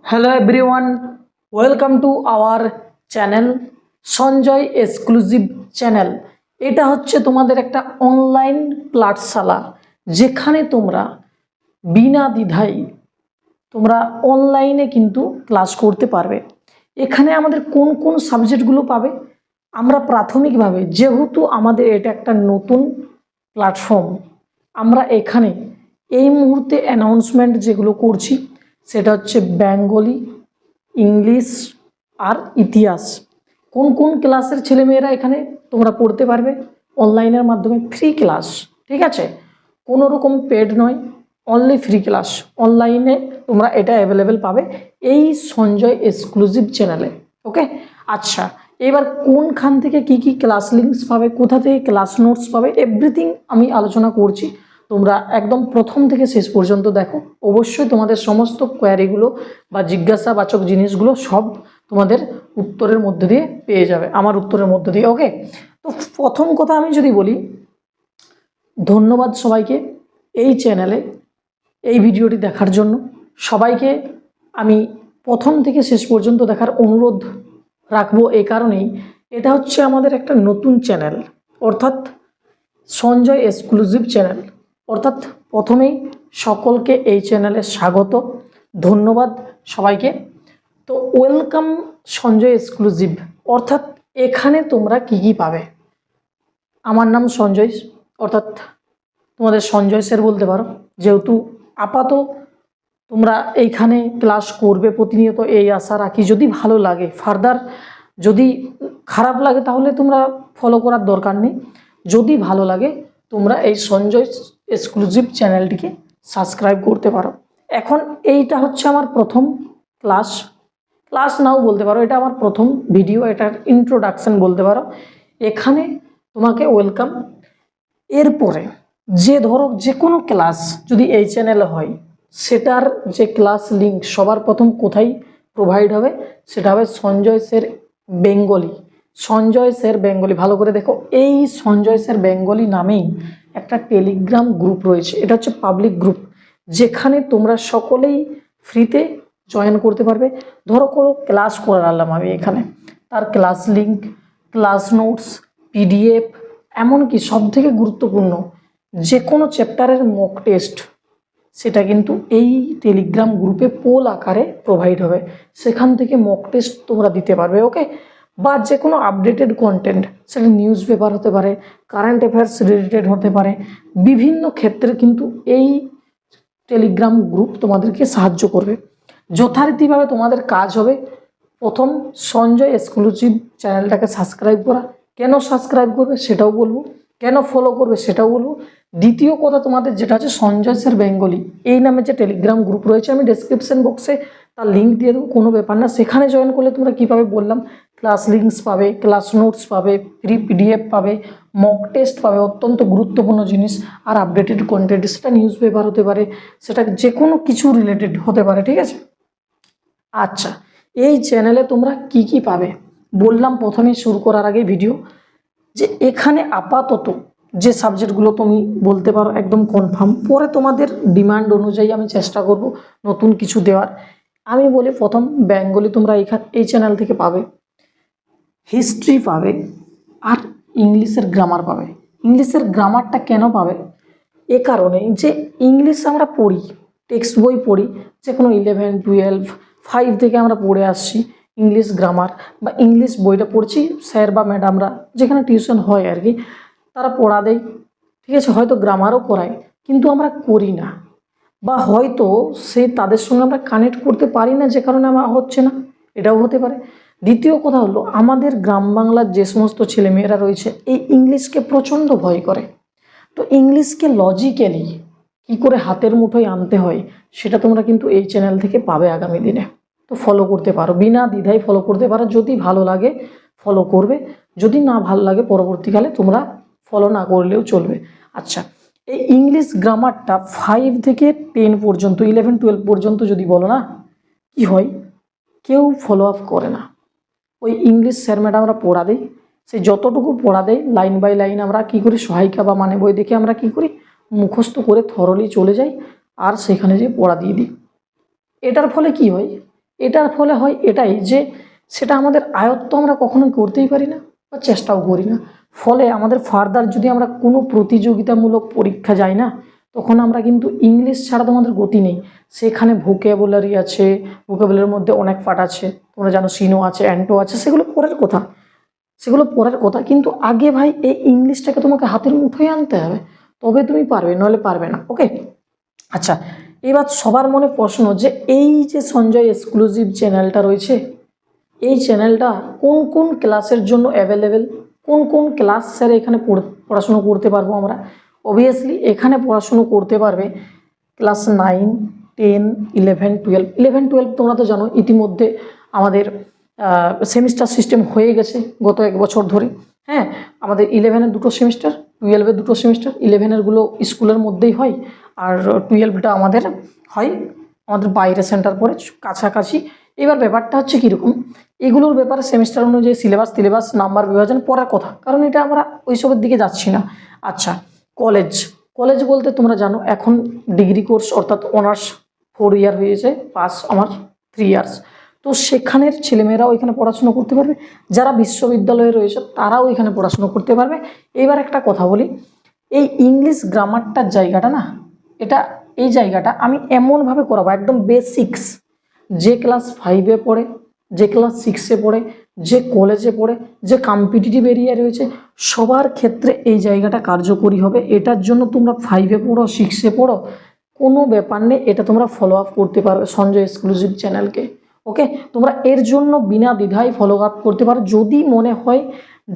Hello everyone, welcome to our channel Sanjay exclusive channel. এটা হচ্ছে তোমাদের একটা অনলাইন পাঠশালা, যেখানে তোমরা বিনা দ্বিধায় তোমরা অনলাইনে কিন্তু ক্লাস করতে পারবে। এখানে আমাদের কোন কোন সাবজেক্টগুলো পাবে, আমরা প্রাথমিকভাবে, যেহেতু আমাদের এটা একটা নতুন প্ল্যাটফর্ম, আমরা এখানে এই মুহূর্তে অ্যানাউন্সমেন্ট যেগুলো করছি সেটা হচ্ছে বেঙ্গলি, ইংলিশ আর ইতিহাস। কোন কোন ক্লাসের ছেলেমেয়েরা এখানে তোমরা পড়তে পারবে অনলাইনের মাধ্যমে, ফ্রি ক্লাস, ঠিক আছে? কোনো রকম পেড নয়, অনলি ফ্রি ক্লাস। অনলাইনে তোমরা এটা অ্যাভেলেবেল পাবে এই সঞ্জয় এক্সক্লুসিভ চ্যানেলে। ওকে, আচ্ছা, এবার কোনখান থেকে কি কি ক্লাস লিঙ্কস পাবে, কোথা থেকে ক্লাস নোটস পাবে, এভরিথিং আমি আলোচনা করছি। তোমরা একদম প্রথম থেকে শেষ পর্যন্ত দেখো, অবশ্যই তোমাদের সমস্ত কোয়ারিগুলো বা জিজ্ঞাসাবাচক জিনিসগুলো সব তোমাদের উত্তরের মধ্যে দিয়ে পেয়ে যাবে, আমার উত্তরের মধ্যে দিয়ে। ওকে, তো প্রথম কথা আমি যদি বলি, ধন্যবাদ সবাইকে এই চ্যানেলে এই ভিডিওটি দেখার জন্য। সবাইকে আমি প্রথম থেকে শেষ পর্যন্ত দেখার অনুরোধ রাখবো, এই কারণেই এটা হচ্ছে আমাদের একটা নতুন চ্যানেল, অর্থাৎ সঞ্জয় এক্সক্লুসিভ চ্যানেল। অর্থাৎ প্রথমেই সকলকে এই চ্যানেলে স্বাগত, ধন্যবাদ সবাইকে। তো ওয়েলকাম সঞ্জয় এক্সক্লুসিভ, অর্থাৎ এখানে তোমরা কি কি পাবে। আমার নাম সঞ্জয়, অর্থাৎ তোমাদের সঞ্জয় স্যার বলতে পারো, যেহেতু আপাতত তোমরা এইখানে ক্লাস করবে প্রতিনিয়ত এই আশা রাখি। যদি ভালো লাগে ফার্দার, যদি খারাপ লাগে তাহলে তোমরা ফলো করার দরকার নেই। যদি ভালো লাগে তোমরা এই সঞ্জয় এক্সক্লুসিভ চ্যানেলটিকে সাবস্ক্রাইব করতে পারো। এখন এইটা হচ্ছে আমার প্রথম ক্লাস নাও বলতে পারো, এটা আমার প্রথম ভিডিও, এটার ইন্ট্রোডাকশন বলতে পারো। এখানে তোমাকে ওয়েলকাম। এরপরে যে ধরো যে কোনো ক্লাস যদি এই চ্যানেলে হয়, সেটার যে ক্লাস লিঙ্ক সবার প্রথম কোথায় প্রোভাইড হবে, সেটা হবে Sanjay sir Bengali. Sanjay sir Bengali, ভালো করে দেখো, এই সঞ্জয় স্যার বেঙ্গলি নামেই একটা টেলিগ্রাম গ্রুপ রয়েছে। এটা হচ্ছে পাবলিক গ্রুপ, যেখানে তোমরা সকলেই ফ্রিতে জয়েন করতে পারবে। ধরো কোনো ক্লাস করালাম আমি এখানে, তার class link, class notes, PDF, এমনকি সবথেকে গুরুত্বপূর্ণ যে কোনো চ্যাপ্টারের মক টেস্ট, সেটা কিন্তু এই টেলিগ্রাম গ্রুপে পোল আকারে প্রোভাইড হবে। সেখান থেকে মক টেস্ট তোমরা দিতে পারবে। ওকে, বা যে কোনো আপডেটেড কন্টেন্ট, সেটা নিউজ পেপার হতে পারে, কারেন্ট অ্যাফেয়ার্স রিলেটেড হতে পারে, বিভিন্ন ক্ষেত্রে কিন্তু এই টেলিগ্রাম গ্রুপ তোমাদেরকে সাহায্য করবে। যথারীতিভাবে তোমাদের কাজ হবে, প্রথম সঞ্জয় এক্সক্লুসিভ চ্যানেলটাকে সাবস্ক্রাইব করা। কেন সাবস্ক্রাইব করবে সেটাও বলবো, কেন ফলো করবে সেটাও বলবো। দ্বিতীয় কথা তোমাদের যেটা আছে, সঞ্জয় স্যার বেঙ্গলি এই নামে যে টেলিগ্রাম গ্রুপ রয়েছে, আমি ডেসক্রিপশন বক্সে তার লিঙ্ক দিয়ে দেবো, কোনো ব্যাপার না। সেখানে জয়েন করলে তোমরা কী পাবে বললাম, ক্লাস লিঙ্কস পাবে, ক্লাস নোটস পাবে, ফ্রি পিডিএফ পাবে, মক টেস্ট পাবে, অত্যন্ত গুরুত্বপূর্ণ জিনিস, আর আপডেটেড কন্টেন্ট, সেটা নিউজ পেপার হতে পারে, সেটা যে কোনো কিছু রিলেটেড হতে পারে, ঠিক আছে? আচ্ছা, এই চ্যানেলে তোমরা কি কি পাবে বললাম প্রথমেই শুরু করার আগে ভিডিও, যে এখানে আপাতত যে সাবজেক্টগুলো তুমি বলতে পারো একদম কনফার্ম, পরে তোমাদের ডিমান্ড অনুযায়ী আমি চেষ্টা করব নতুন কিছু দেওয়ার। আমি বলি প্রথম বেঙ্গলি তোমরা এই চ্যানেল থেকে পাবে, হিস্ট্রি পাবে, আর ইংলিশের গ্রামার পাবে। ইংলিশের গ্রামারটা কেন পাবে, এ কারণে যে ইংলিশ আমরা পড়ি, টেক্সট বই পড়ি, যে কোনো 11, 12, 5 থেকে আমরা পড়ে আসছি ইংলিশ গ্রামার, বা ইংলিশ বইটা পড়ছি, স্যার বা ম্যাডামরা যেখানে টিউশন হয় আর কি, তারা পড়া দেয়, ঠিক আছে? হয়তো গ্রামারও করায়, কিন্তু আমরা করি না, বা হয়তো সেই তাদের সঙ্গে আমরা কানেক্ট করতে পারি না, যে কারণে আমার হচ্ছে না, এটাও হতে পারে। দ্বিতীয় কথা হলো, আমাদের গ্রাম বাংলার যে সমস্ত ছেলেমেয়েরা রয়েছে এই ইংলিশকে প্রচণ্ড ভয় করে। তো ইংলিশকে লজিক্যালি কী করে হাতের মুঠোয় আনতে হয়, সেটা তোমরা কিন্তু এই চ্যানেল থেকে পাবে আগামী দিনে। তো ফলো করতে পারো, বিনা দ্বিধায় ফলো করতে পারো। যদি ভালো লাগে ফলো করবে, যদি না ভালো লাগে পরবর্তীকালে তোমরা ফলো না করলেও চলবে। আচ্ছা, এই ইংলিশ গ্রামারটা 5 থেকে 10 পর্যন্ত, 11, 12 পর্যন্ত যদি বলো না, কি হয়, কেউ ফলো আপ করে না। ওই ইংলিশ স্যার ম্যাডামরা পড়া দেয়, সে যতটুকু পড়া দেয় লাইন বাই লাইন আমরা কী করি, সহায়িকা বা মানে বই দেখে আমরা কী করি, মুখস্থ করে থরলি চলে যাই, আর সেখানে যে পড়া দিয়ে দিই। এটার ফলে কি হয়, এটার ফলে হয় এটাই যে সেটা আমাদের আয়ত্ত আমরা কখনোই করতেই পারি না বা চেষ্টাও করি না। ফলে আমাদের ফার্দার যদি আমরা কোনো প্রতিযোগিতামূলক পরীক্ষা যাই না, তখন আমরা কিন্তু ইংলিশ ছাড়া তো আমাদের গতি নেই। সেখানে ভোকাবুলারি আছে, ভোকাবুলারির মধ্যে অনেক পার্ট আছে, তোমরা জানো সিনো আছে, অ্যান্টো আছে, সেগুলো পরের কথা, কিন্তু আগে ভাই এই ইংলিশটাকে তোমাকে হাতের মুঠোয় আনতে হবে, তবে তুমি পারবে, নইলে পারবে না। ওকে, আচ্ছা, এবার সবার মনে প্রশ্ন যে এই যে সঞ্জয় এক্সক্লুসিভ চ্যানেলটা রয়েছে, এই চ্যানেলটা কোন কোন ক্লাসের জন্য অ্যাভেলেবেল, কোন কোন ক্লাস স্যার এখানে পড়াশুনো করতে পারবো আমরা? অবভিয়াসলি এখানে পড়াশুনো করতে পারবে ক্লাস 9, 10, 11, 12 তোমরা তো জানো ইতিমধ্যে আমাদের সেমিস্টার সিস্টেম হয়ে গেছে গত 1 বছর ধরে। হ্যাঁ, আমাদের 11-এর 2টো সেমিস্টার, 12-এর 2টো সেমিস্টার। 11-এরগুলো স্কুলের মধ্যেই হয়, আর 12টা আমাদের হয় আমাদের বাইরে সেন্টার পড়ে কাছাকাছি। এবার ব্যাপারটা হচ্ছে কীরকম, এগুলোর ব্যাপারে সেমিস্টার অনুযায়ী সিলেবাস নাম্বার বিভাজন পড়ার কথা, কারণ এটা আমরা ওইসবের দিকে যাচ্ছি না। আচ্ছা, কলেজ বলতে তোমরা জানো এখন ডিগ্রি কোর্স অর্থাৎ অনার্স 4 ইয়ার হয়েছে, পাস আমার 3 ইয়ার্স। তো সেখানের ছেলেমেয়েরাও এখানে পড়াশুনো করতে পারবে, যারা বিশ্ববিদ্যালয়ে রয়েছে তারাও এখানে পড়াশুনো করতে পারবে। এবার একটা কথা বলি, এই ইংলিশ গ্রামারটার জায়গাটা না, এই জায়গাটা আমি এমনভাবে করাবো একদম বেসিক্স, যে ক্লাস 5-এ পড়ে, যে ক্লাস 6-এ পড়ে, যে কলেজে পড়ে, যে কম্পিটিটিভ এরিয়া রয়েছে, সবার ক্ষেত্রে এই জায়গাটা কার্যকরী হবে। এটার জন্য তোমরা 5-এ পড়ো, 6-এ পড়ো, কোনো ব্যাপার নেই, এটা তোমরা ফলো আপ করতে পারবে সঞ্জয় এক্সক্লুসিভ চ্যানেলকে। ওকে, তোমরা এর জন্য বিনা দ্বিধায় ফলো আপ করতে পারো। যদি মনে হয়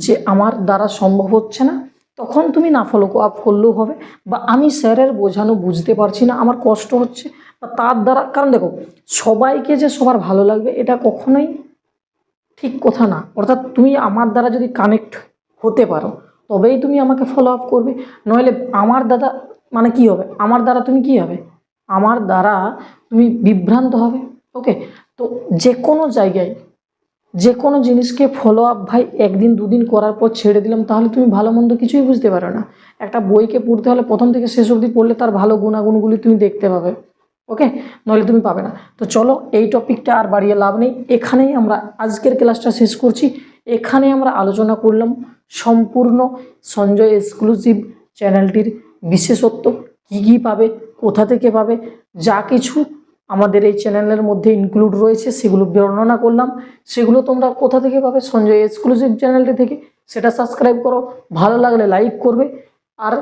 যে আমার দ্বারা সম্ভব হচ্ছে না, তখন তুমি না ফলো আপ করলেও হবে, বা আমি স্যারের বোঝানো বুঝতে পারছি না, আমার কষ্ট হচ্ছে, বা তার দ্বারা, কারণ দেখো সবাইকে যে সবার ভালো লাগবে এটা কখনোই ঠিক কথা না। অর্থাৎ তুমি আমার দ্বারা যদি কানেক্ট হতে পারো তবেই তুমি আমাকে ফলো আপ করবে, নইলে আমার দ্বারা মানে কি হবে, আমার দ্বারা তুমি কি হবে, আমার দ্বারা তুমি বিভ্রান্ত হবে। ওকে, তো যে কোনো জায়গায় যে কোনো জিনিসকে ফলো আপ ভাই 1 দিন 2 দিন করার পর ছেড়ে দিলাম তাহলে তুমি ভালো মন্দ কিছুই বুঝতে পারো না। একটা বইকে পড়তে হলে প্রথম থেকে শেষ অবধি পড়লে তার ভালো গুণাগুণগুলি তুমি দেখতে পাবে। ওকে, নইলে তুমি পাবে না। তো চলো, এই টপিকটা আর বাড়িয়ে লাভ নেই, এখানেই আমরা আজকের ক্লাসটা শেষ করছি। এখানে আমরা আলোচনা করলাম সম্পূর্ণ সঞ্জয় এক্সক্লুসিভ চ্যানেলটির বিশেষত্ব, কী কী পাবে, কোথা থেকে পাবে, যা কিছু আমাদের এই চ্যানেলের মধ্যে ইনক্লুড রয়েছে সেগুলো বর্ণনা করলাম। সেগুলো তোমরা কোথা থেকে পাবে, সঞ্জয় এক্সক্লুসিভ চ্যানেলটি থেকে। সেটা সাবস্ক্রাইব করো, ভালো লাগলে লাইক করবে, আর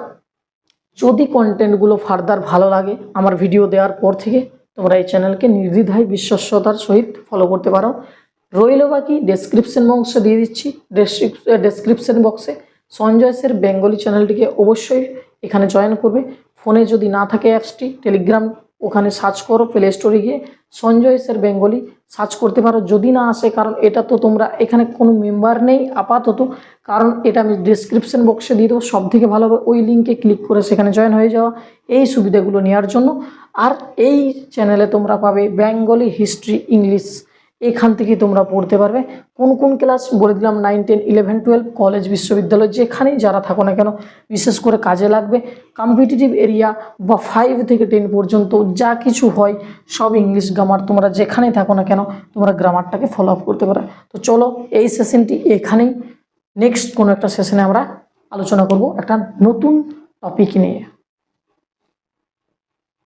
যদি কন্টেন্টগুলো ফার্দার ভালো লাগে আমার ভিডিও দেওয়ার পর থেকে, তোমরা এই চ্যানেলকে নির্দ্বিধায় বিশ্বস্ততার সহিত ফলো করতে পারো। রইল বাকি ডেসক্রিপশন বক্সে দিয়ে দিচ্ছি, ডেসক্রিপশন বক্সে সঞ্জয় স্যার বেঙ্গলি চ্যানেলটিকে অবশ্যই এখানে জয়েন করবে। ফোনে যদি না থাকে অ্যাপসটি, টেলিগ্রাম, ওখানে সার্চ করো, প্লে স্টোরে গিয়ে সঞ্জয় স্যার বেঙ্গলি সার্চ করতে পারো। যদি না আসে, কারণ এটা তো তোমরা এখানে কোনো মেম্বার নেই আপাতত, কারণ এটা আমি ডিসক্রিপশন বক্সে দিয়ে দেবো, সব থেকে ভালো হবে ওই লিঙ্কে ক্লিক করে সেখানে জয়েন হয়ে যাওয়া, এই সুবিধাগুলো নেওয়ার জন্য। আর এই চ্যানেলে তোমরা পাবে বেঙ্গলি, হিস্ট্রি, ইংলিশ, এখান থেকে তোমরা পড়তে পারবে। কোন কোন ক্লাস বলে দিলাম, 9, 10, 11, 12, কলেজ, বিশ্ববিদ্যালয়, যেখানেই যারা থাকো না কেন, বিশেষ করে কাজে লাগবে। কম্পিটিটিভ এরিয়া বা 5 থেকে 10 পর্যন্ত যা কিছু হয় সব ইংলিশ গ্রামার, তোমরা যেখানেই থাকো না কেন তোমরা গ্রামারটাকে ফলো আপ করতে পারো। তো চলো, এই সেশনটি এখানেই, নেক্সট কোনো একটা সেশনে আমরা আলোচনা করব একটা নতুন টপিক নিয়ে।